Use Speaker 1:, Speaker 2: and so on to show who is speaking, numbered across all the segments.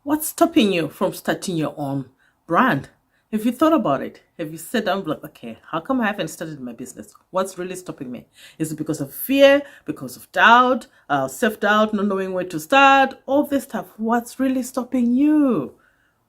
Speaker 1: What's stopping you from starting your own brand? Have you thought about it? Have you sat down like, okay, how come I haven't started my business? What's really stopping me? Is it because of fear, because of doubt, self-doubt, not knowing where to start, all this stuff? What's really stopping you?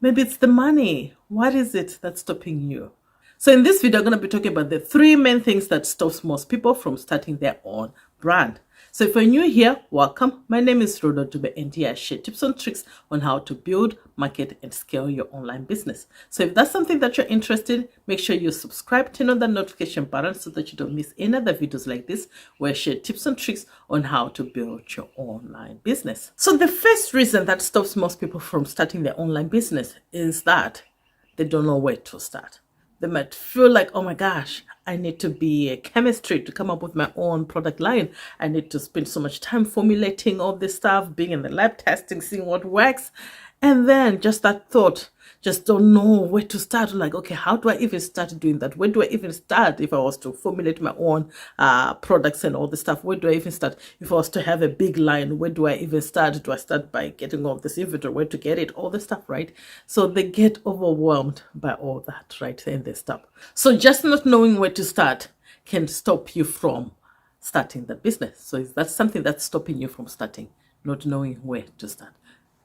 Speaker 1: Maybe it's the money. What is it that's stopping you? So in this video, I'm going to be talking about the three main things that stops most people from starting their own brand. So if you're new here, welcome. My name is Rodo and here I share tips and tricks on how to build, market, and scale your online business. So if that's something that you're interested in, make sure you subscribe, turn on the notification button so that you don't miss any other videos like this where I share tips and tricks on how to build your online business. So the first reason that stops most people from starting their online business is that they don't know where to start. They might feel like, oh my gosh, I need to be a chemistry to come up with my own product line. I need to spend so much time formulating all this stuff, being in the lab testing, seeing what works. And then just that thought, just don't know where to start. Like, okay, how do I even start doing that? Where do I even start if I was to formulate my own products and all this stuff? Where do I even start? If I was to have a big line, where do I even start? Do I start by getting all this inventory? Where to get it? All this stuff, right? So they get overwhelmed by all that, right? And they stop. So just not knowing where to start can stop you from starting the business. So is that something that's stopping you from starting? Not knowing where to start?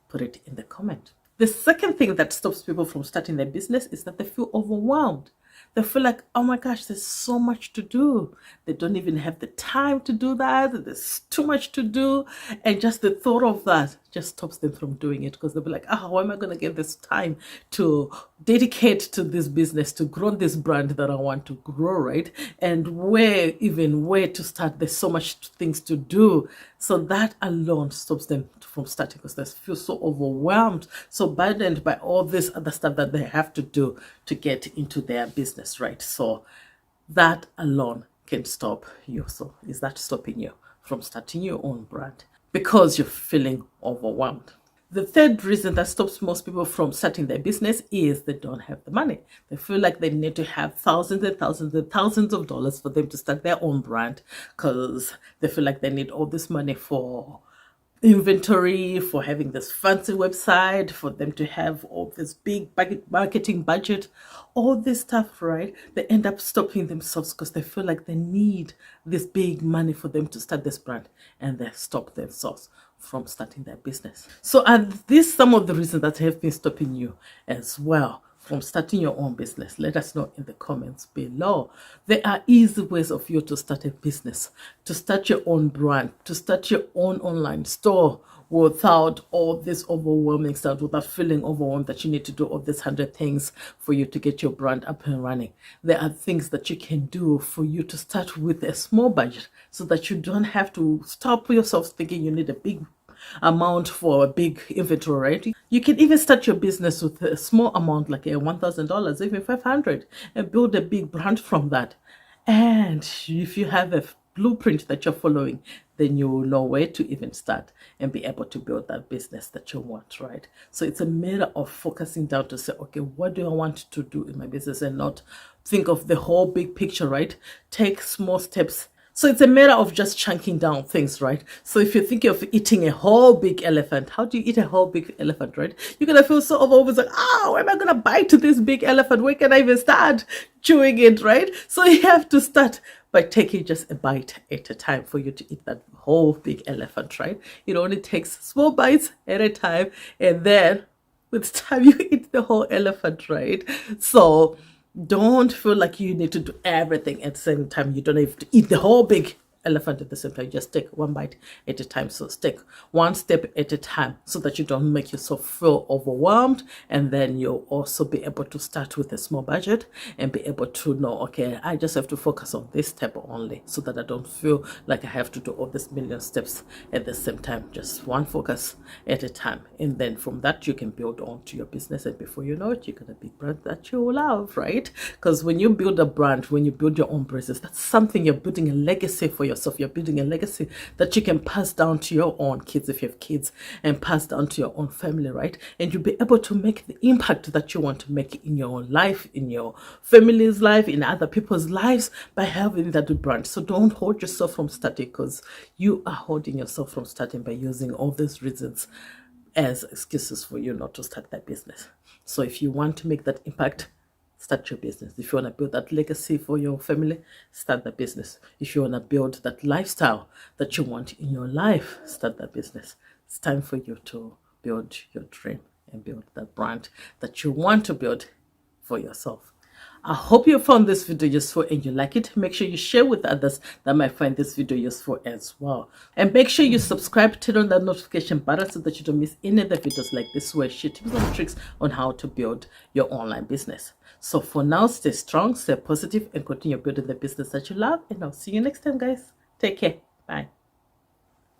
Speaker 1: Put it in the comment. The second thing that stops people from starting their business is that they feel overwhelmed. They feel like, oh my gosh, there's so much to do. They don't even have the time to do that. There's too much to do. And just the thought of that just stops them from doing it, because they'll be like, how am I going to get this time to dedicate to this business, to grow this brand that I want to grow, right? And where to start? There's so much things to do. So that alone stops them from starting, because they feel so overwhelmed, so burdened by all this other stuff that they have to do to get into their business, right? So that alone can stop you. So is that stopping you from starting your own brand? Because you're feeling overwhelmed. The third reason that stops most people from starting their business is they don't have the money. They feel like they need to have thousands and thousands and thousands of dollars for them to start their own brand, because they feel like they need all this money for inventory, for having this fancy website, for them to have all this big marketing budget, all this stuff, right? They end up stopping themselves because they feel like they need this big money for them to start this brand, and they stop themselves from starting their business. So are these some of the reasons that have been stopping you as well from starting your own business? Let us know in the comments below. There are easy ways of you to start a business, to start your own brand, to start your own online store without all this overwhelming stuff, without feeling overwhelmed that you need to do all these 100 things for you to get your brand up and running. There are things that you can do for you to start with a small budget, so that you don't have to stop yourself thinking you need a big amount for a big inventory, right? You can even start your business with a small amount, like $1,000, even 500, and build a big brand from that. And if you have a blueprint that you're following, then you will know where to even start and be able to build that business that you want, right? So it's a matter of focusing down to say, okay, what do I want to do in my business, and not think of the whole big picture, right? Take small steps. So it's a matter of just chunking down things, right? So if you're thinking of eating a whole big elephant, how do you eat a whole big elephant, right? You're going to feel so overwhelmed, like, where am I going to bite to this big elephant? Where can I even start chewing it, right? So you have to start by taking just a bite at a time for you to eat that whole big elephant, right? It only takes small bites at a time, and then with time you eat the whole elephant, right? So don't feel like you need to do everything at the same time. You don't have to eat the whole big elephant at the same time. Just take one bite at a time. So take one step at a time, so that you don't make yourself feel overwhelmed. And then you'll also be able to start with a small budget and be able to know, okay, I just have to focus on this step only, so that I don't feel like I have to do all these million steps at the same time. Just one focus at a time. And then from that, you can build on to your business. And before you know it, you're going to be a brand that you love, right? Because when you build a brand, when you build your own business, that's something you're building a legacy for yourself. You're building a legacy that you can pass down to your own kids, if you have kids, and pass down to your own family, right? And you'll be able to make the impact that you want to make in your own life, in your family's life, in other people's lives, by having that brand. So don't hold yourself from starting, because you are holding yourself from starting by using all these reasons as excuses for you not to start that business. So if you want to make that impact, start your business. If you want to build that legacy for your family, start that business. If you want to build that lifestyle that you want in your life, start that business. It's time for you to build your dream and build that brand that you want to build for yourself. I hope you found this video useful and you like it. Make sure you share with others that might find this video useful as well. And make sure you subscribe, turn on that notification button so that you don't miss any other videos like this where I share tips and tricks on how to build your online business. So for now, stay strong, stay positive, and continue building the business that you love. And I'll see you next time, guys. Take care. Bye.